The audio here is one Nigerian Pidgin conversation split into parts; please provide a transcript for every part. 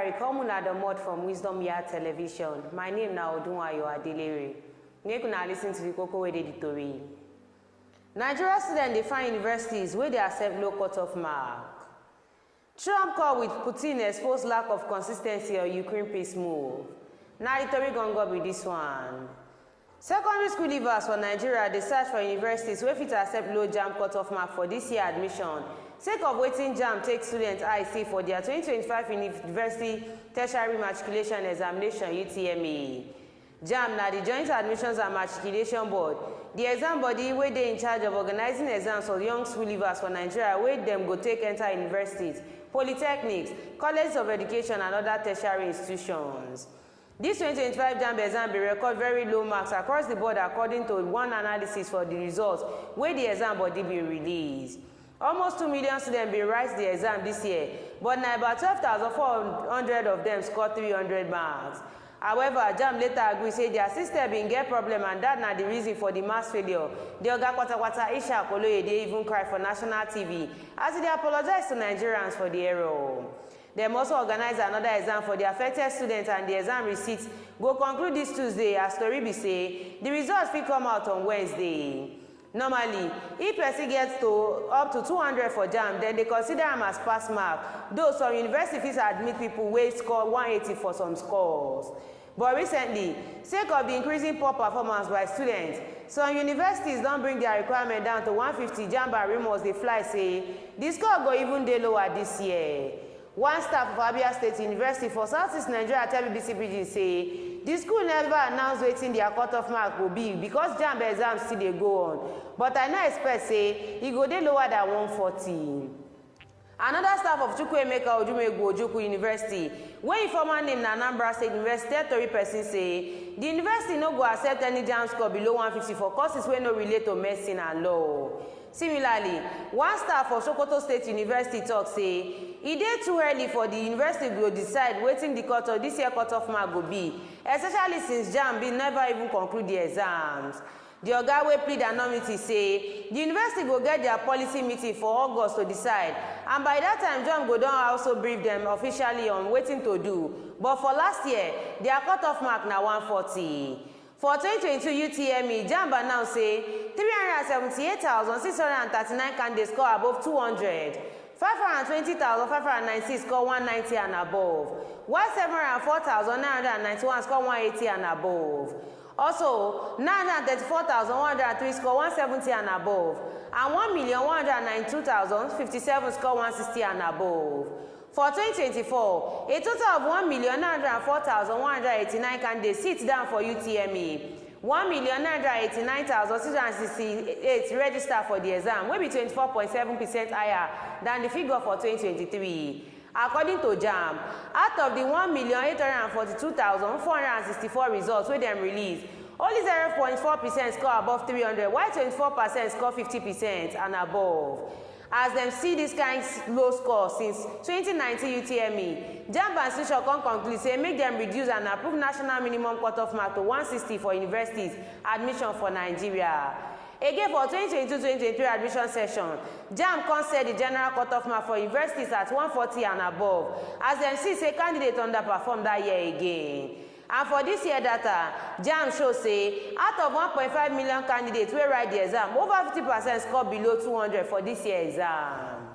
Correct, come on the mod from Wisdom Yard Television. My name now Odunwayo Adelere. Make una listen to the Koko editorial. Nigerian students they find universities where they accept low cut-off mark. Trump call with Putin exposed lack of consistency on Ukraine peace move. Now the story gonna go with this one. Secondary school leavers for Nigeria they search for universities where fit accept low JAMB cut-off mark for this year admission. Sake of waiting JAMB take students IC for their 2025 University Tertiary Matriculation Examination UTME. JAMB na the Joint Admissions and Matriculation Board. The exam body where they in charge of organizing exams for young school leavers for Nigeria where them go take enter universities, polytechnics, colleges of education and other tertiary institutions. This 2025 JAMB exam will record very low marks across the board according to one analysis for the results where the exam body be released. Almost 2 million students will write the exam this year, but now about 12,400 of them scored 300 marks. However, JAMB later agreed say their system been get problem and that na the reason for the mass failure. The Oga Kwata Isha Koloye they even cry for national TV as they apologize to Nigerians for the error. They also organize another exam for the affected students and the exam receipts go conclude this Tuesday as story be say the results will come out on Wednesday. Normally, if person gets to up to 200 for JAMB, then they consider them as pass mark, though some universities admit people will score 180 for some scores. But recently, sake of the increasing poor performance by students, some universities don't bring their requirement down to 150. JAMB and rumors they fly say the score go even day lower this year. One staff of Abia State University for Southeast Nigeria tell BBC Pidgin say the school never announced waiting their cut-off mark will be because JAMB exams still they go on. But I no expect say it go dey lower than 140. Another staff of Chukwuemeka Odumegwu Ojukwu University, wey former name na Anambra State University, tori person say the university no go accept any JAMB score below 150 for courses wey no relate to medicine and law. Similarly, one staff of Sokoto State University talk say e dey too early for the university to decide wetin the cut-off this year cut-off mark go be, especially since JAMB never even conclude the exams. The Oga wey plead anonymity say the university go get their policy meeting for August to decide, and by that time JAMB go don also brief them officially on wetin to do. But for last year, their cut-off mark na 140. For 2022 UTME, JAMB announced say 378,639 candidates score above 200, 520,596 score 190 and above, while 704,991 score 180 and above. Also, 934,103 score 170 and above, and 1,192,057 score 160 and above. For 2024, a total of 1,904,189 candidates sit down for UTME. 1,989,668 registered for the exam, will be 24.7% higher than the figure for 2023. According to JAMB, out of the 1,842,464 results wey dem release, only 0.4% score above 300, while 24% score 50% and above. As them see this kind of low score since 2019 UTME, JAMB and institution can conclude say make them reduce and approve national minimum cut-off mark to 160 for universities admission for Nigeria. Again, for 2022-2023 admission session, JAMB can set the general cut-off mark for universities at 140 and above, as them see say candidates underperformed that year again. And for this year data, JAMB shows say out of 1.5 million candidates wey write the exam, over 50% score below 200 for this year exam.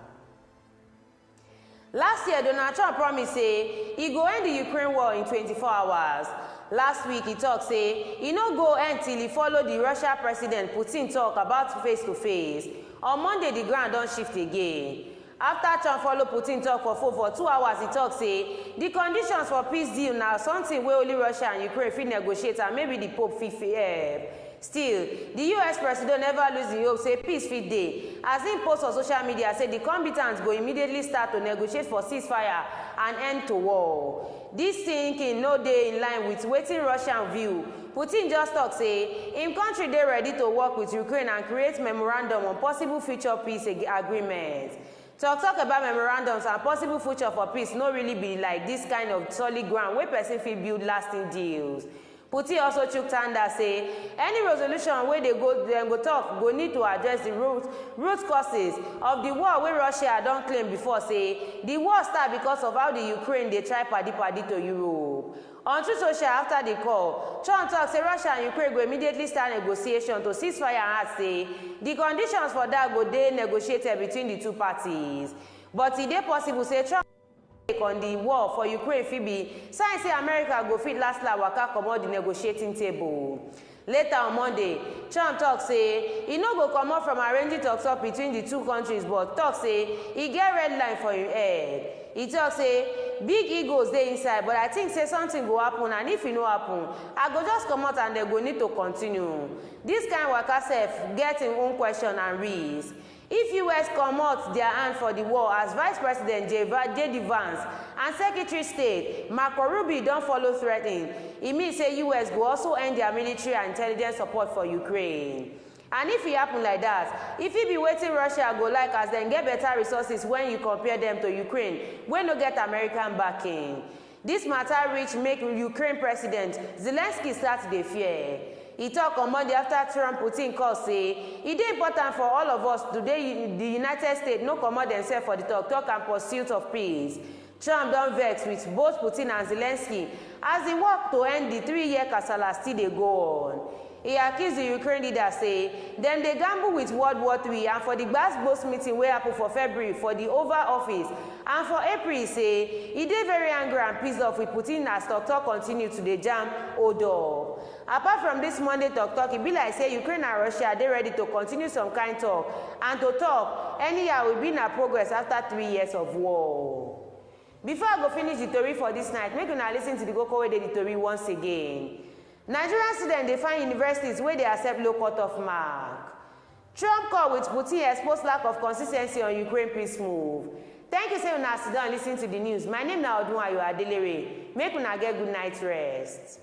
Last year, Donald Trump promised say he go end the Ukraine war in 24 hours. Last week, he talked say he no go end till he follow the Russian president Putin talk about face-to-face. On Monday, the ground don't shift again. After Trump follow Putin talk for 2 hours, he talk say the conditions for peace deal now something where only Russia and Ukraine fit negotiate and maybe the Pope fit help. Still, the US president never lose the hope say peace fit dey, as he post on social media say the combatants go immediately start to negotiate for ceasefire and end to war. This thinking no dey in line with wetin Russian view. Putin just talk say im country dey ready to work with Ukraine and create memorandum on possible future peace agreement. Talk about memorandums and possible future for peace no really be like this kind of solid ground where person fit build lasting deals. Putin also chook tanda say any resolution where dem go talk go need to address the root causes of the war wey Russia don claim before say the war start because of how the Ukraine dey try padi to Europe. On Truth Social after the call, Trump talk say Russia and Ukraine go immediately start negotiation to cease fire and add say the conditions for that go dey negotiated between the two parties. But e dey possible say Trump on the war for Ukraine fit be sign say America go fit last waka comot the negotiating table. Later on Monday, Trump talk say e no go comot from arranging talks up between the two countries, but talk say e get red line for im head. E talk say big egos dey inside, but I think say something go happen, and if e no happen, I go just comot and dem go need to continue. This kind waka sef get im own question and risk. If US comot their hand for the war as Vice President J.D. Vance and Secretary State Marco Rubio don follow threaten, e mean say US go also end their military and intelligence support for Ukraine. And if e happen like that, e fit be wetin Russia go like as dem get better resources when you compare them to Ukraine wey no get American backing. This matter reach make Ukraine President Zelensky start dey fear. He talk on Monday after Trump Putin call say e dey important for all of us today the United States no comot themselves for the talk and pursuit of peace. Trump don vex with both Putin and Zelensky as e work to end the 3-year kasala still dey go on. He accuse the Ukraine leader say dem dey gamble with World War III and for the gbas meeting wey happen for February for the Oval Office, and for April say e dey very angry and pissed off with Putin as talk continue to dey jam hold up. Apart from this Monday talk, e be like say Ukraine and Russia dey ready to continue some kind talk and to talk anyhow we be na progress after 3 years of war. Before I go finish the tori for this night, make una listen to the koko wey dey the tori once again. Nigerian students dey find universities where they accept low cut-off mark. Trump call with Putin expose lack of consistency on Ukraine peace move. Thank you say una sit down lis ten to the news. My name na Odunwayo Adelere. Make una get good night rest.